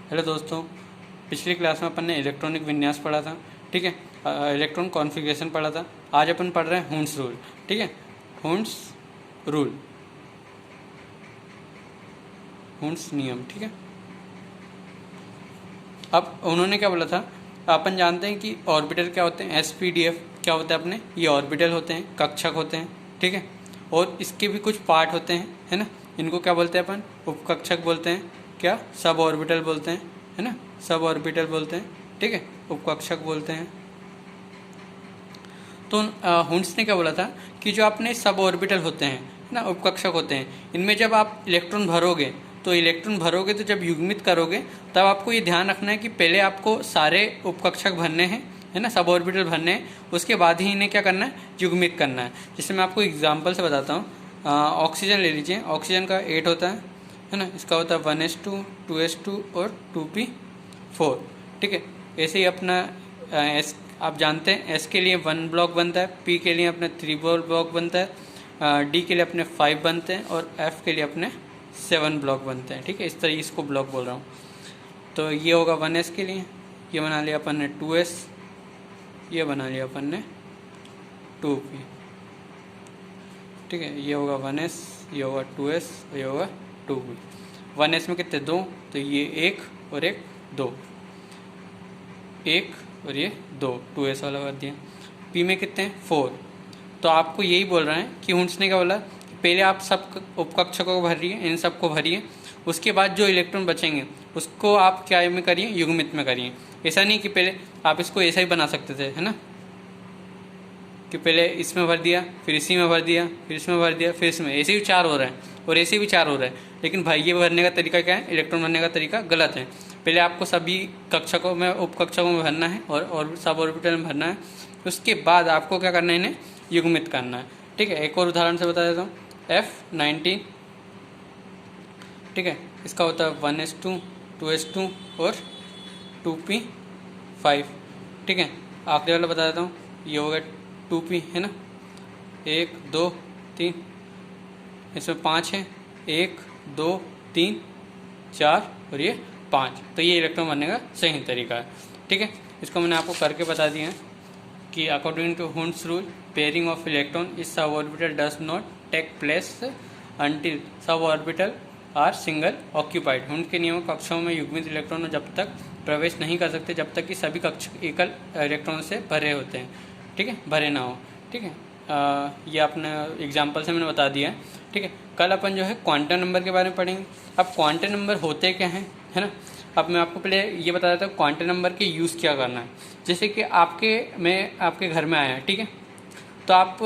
Hello दोस्तों, पिछली class में अपन ने इलेक्ट्रॉनिक विन्यास पढ़ा था। ठीक है, इलेक्ट्रॉन कॉन्फ़िगरेशन पढ़ा था। आज अपन पढ़ रहे हैं हुंड्स रूल। ठीक है, हुंड्स रूल, हुंड्स नियम। ठीक है, अब उन्होंने क्या बोला था, अपन जानते हैं कि ऑर्बिटल क्या होते हैं, एसपीडीएफ क्या होता है अपने, ये ऑर्बिटल होते हैं, कक्षक होते हैं। ठीक है, और इसके भी कुछ पार्ट होते हैं, है ना। इनको क्या बोलते हैं अपन, उपकक्षक बोलते हैं, क्या सब ऑर्बिटल बोलते हैं, है ना, सब ऑर्बिटल बोलते हैं। ठीक है, उपकक्षक बोलते हैं। तो हुंड्स ने क्या बोला था कि जो अपने सब ऑर्बिटल होते हैं, है ना, उपकक्षक होते हैं, इनमें जब आप इलेक्ट्रॉन भरोगे तो जब युग्मित करोगे तब आपको ये ध्यान रखना है कि पहले आपको सारे उपकक्षक भरने हैं, है ना, सब ऑर्बिटल भरने हैं, उसके बाद ही इन्हें क्या करना है, युग्मित करना है। जैसे मैं आपको एग्जांपल से बताता हूँ। ऑक्सीजन ले लीजिए, ऑक्सीजन का 8 होता है ना, इसका होता है 1s2, 2s2 और 2p4। ठीक है, ऐसे ही अपना एस आप जानते हैं, एस के लिए 1 ब्लॉक बनता है, पी के लिए अपने 3 ब्लॉक बनता है, डी के लिए अपने 5 बनते हैं और एफ के लिए अपने 7 ब्लॉक बनते हैं। ठीक है, इस तरह इसको ब्लॉक बोल रहा हूँ। तो ये होगा 1s के लिए, ये बना लिया अपन ने 2s, ये बना लिया अपन ने 2p। ठीक है, ये होगा 1s, ये होगा 2s और ये होगा 2p। 1s में कितने, 2, तो ये 1 और 1 2, 1 और ये 2, 2s वाला कर दिया। p में कितने हैं, 4। तो आपको यही बोल रहे हैं कि हुंड्स ने क्या बोला, पहले आप सब उपकक्षकों को भरिए, इन सबको भरिए, उसके बाद जो इलेक्ट्रॉन बचेंगे उसको आप क्या में करिए, युग्मित में करिए। ऐसा नहीं कि पहले आप इसको ऐसा ही बना सकते थे, है ना, कि पहले इसमें भर दिया, फिर इसी में भर दिया, फिर इसमें भर दिया, फिर इसमें, ऐसे भी 4 हो रहा है और ऐसे भी 4 हो रहा है। लेकिन भाई ये भरने का तरीका क्या है, इलेक्ट्रॉन भरने का तरीका गलत है। पहले आपको सभी कक्षकों में, उपकक्षकों में भरना है और सब ऑर्बिटल में भरना है, उसके बाद आपको क्या करना है, इन्हें युग्मित करना है। ठीक है, एक और उदाहरण से बता देता हूँ। F19, ठीक है, इसका होता है 1s2, 2s2 और 2p5। ठीक है, आखिरी वाला बता देता हूँ, ये हो गया 2p, है ना, 1 2 3, इसमें 5 है, 1 2 3 4 और ये 5। तो ये इलेक्ट्रॉन बनने का सही तरीका है। ठीक है, इसको मैंने आपको करके बता दिया है कि according to Hund's rule, pairing of electron is sub orbital does not take place until sub orbital are single occupied. Hund के नियमों कक्षों में युग्मित इलेक्ट्रॉन जब तक प्रवेश नहीं कर सकते जब तक कि सभी कक्ष एकल इलेक्ट्रॉन से भरे होते हैं। ठीक है, भरे ना हो। ठीक है, ये अपने एग्जाम्पल से मैंने बता दिया है। ठीक है, कल अपन जो है क्वांटम नंबर के बारे में पढ़ेंगे। अब क्वांटम नंबर होते क्या हैं, है ना। अब मैं आपको पहले ये बता देता हूँ क्वांटम नंबर के यूज़ क्या करना है। जैसे कि मैं आपके घर में आया, ठीक है, तो आप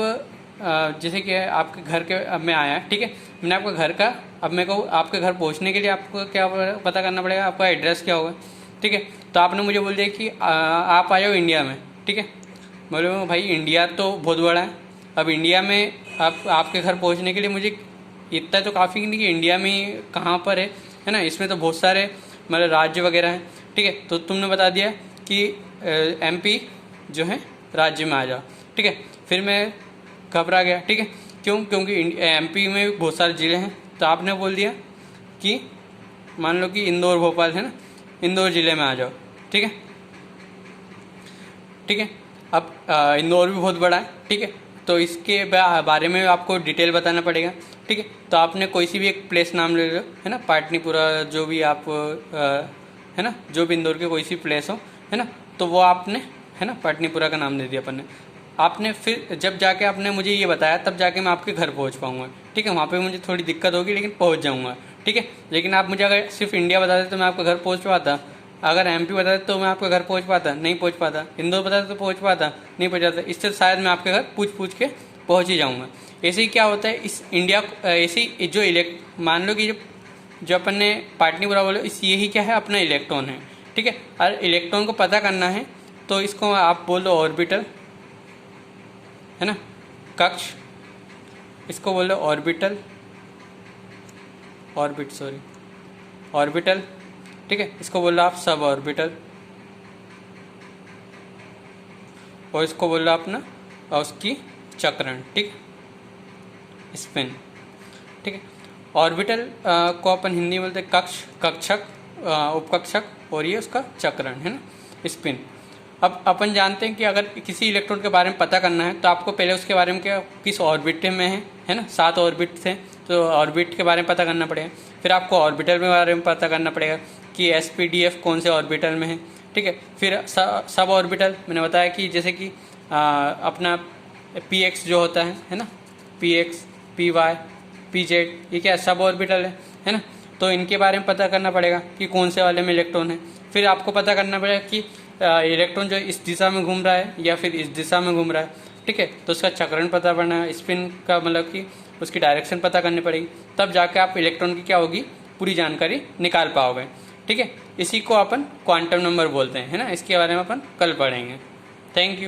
जैसे कि आपके घर के में आया, ठीक है, मैंने आपका घर का, अब मेरे को आपके घर पहुंचने के लिए आपको क्या पता करना पड़ेगा, आपका एड्रेस क्या होगा। ठीक है, तो आपने मुझे बोल दिया कि आप आ जाओ इंडिया में। ठीक है, बोले भाई इंडिया तो बहुत बड़ा है, अब इंडिया में आपके घर पहुंचने के लिए मुझे इतना तो काफ़ी नहीं कि इंडिया में कहाँ पर है ना, इसमें तो बहुत सारे मतलब राज्य वगैरह हैं। ठीक है, तो तुमने बता दिया कि MP जो है राज्य में आ जाओ। ठीक है, फिर मैं घबरा गया। ठीक है, क्योंकि MP में बहुत सारे ज़िले हैं, तो आपने बोल दिया कि मान लो कि इंदौर भोपाल है ना, इंदौर ज़िले में आ जाओ। ठीक है, ठीक है, अब इंदौर भी बहुत बड़ा है। ठीक है, तो इसके बारे में आपको डिटेल बताना पड़ेगा। ठीक है, तो आपने कोई सी भी एक प्लेस नाम ले लो, है ना, पाटनीपुरा, जो भी आप है ना, जो भी इंदौर के कोई सी प्लेस हो, है ना, तो वो आपने, है ना, पाटनीपुरा का नाम दे दिया अपन ने। आपने फिर जब जाके आपने मुझे ये बताया तब जाके मैं आपके घर पहुंच पाऊंगा। ठीक है, वहाँ पे मुझे थोड़ी दिक्कत होगी लेकिन पहुंच जाऊंगा। ठीक है, लेकिन आप मुझे अगर सिर्फ इंडिया बता देते तो मैं आपके घर पहुंच पाता, अगर MP बता देते तो मैं आपके घर पहुंच पाता, नहीं पहुंच पाता, इंदौर बता देते तो पहुंच पाता, नहीं पहुंच पाता, इससे शायद मैं आपके घर पूछ के पहुंच ही जाऊंगा। ऐसे ही क्या होता है इस इंडिया, ऐसे ही जो मान लो कि जो अपन ने पाटनीपुरा बोलो, इस यही क्या है, अपना इलेक्ट्रॉन है। ठीक है, और इलेक्ट्रॉन को पता करना है तो इसको आप बोल दो ऑर्बिटल, है ना, कक्ष, इसको बोल दो ऑर्बिटल, ऑर्बिटल। ठीक है, इसको बोल रहा आप सब ऑर्बिटल, और इसको बोल रहा अपना और उसकी चक्रण। ठीक, स्पिन। ठीक है, ऑर्बिटल को अपन हिंदी में बोलते हैं कक्ष, कक्षक, उपकक्षक और ये उसका चक्रण है ना, स्पिन। अब अपन जानते हैं कि अगर किसी इलेक्ट्रॉन के बारे में पता करना है तो आपको पहले उसके बारे में क्या, किस ऑर्बिट में है ना, 7 ऑर्बिट थे तो ऑर्बिट के बारे में पता करना पड़ेगा। फिर आपको ऑर्बिटल के बारे में पता करना पड़ेगा कि SPDF कौन से ऑर्बिटल में है, ठीक है। फिर सब ऑर्बिटल मैंने बताया कि जैसे कि अपना PX जो होता है ना, PX, PY, PZ, ये क्या सब ऑर्बिटल है ना। तो इनके बारे में पता करना पड़ेगा कि कौन से वाले में इलेक्ट्रॉन है। फिर आपको पता करना पड़ेगा कि इलेक्ट्रॉन जो इस दिशा में घूम रहा है या फिर इस दिशा में घूम रहा है, ठीक है। तो उसका चक्रण पता करना है, स्पिन का मतलब कि उसकी डायरेक्शन पता करनी पड़ेगी, तब जाके आप इलेक्ट्रॉन की क्या होगी पूरी जानकारी निकाल पाओगे, ठीक है। इसी को अपन क्वांटम नंबर बोलते हैं, है ना। इसके बारे में अपन कल पढ़ेंगे। Thank you.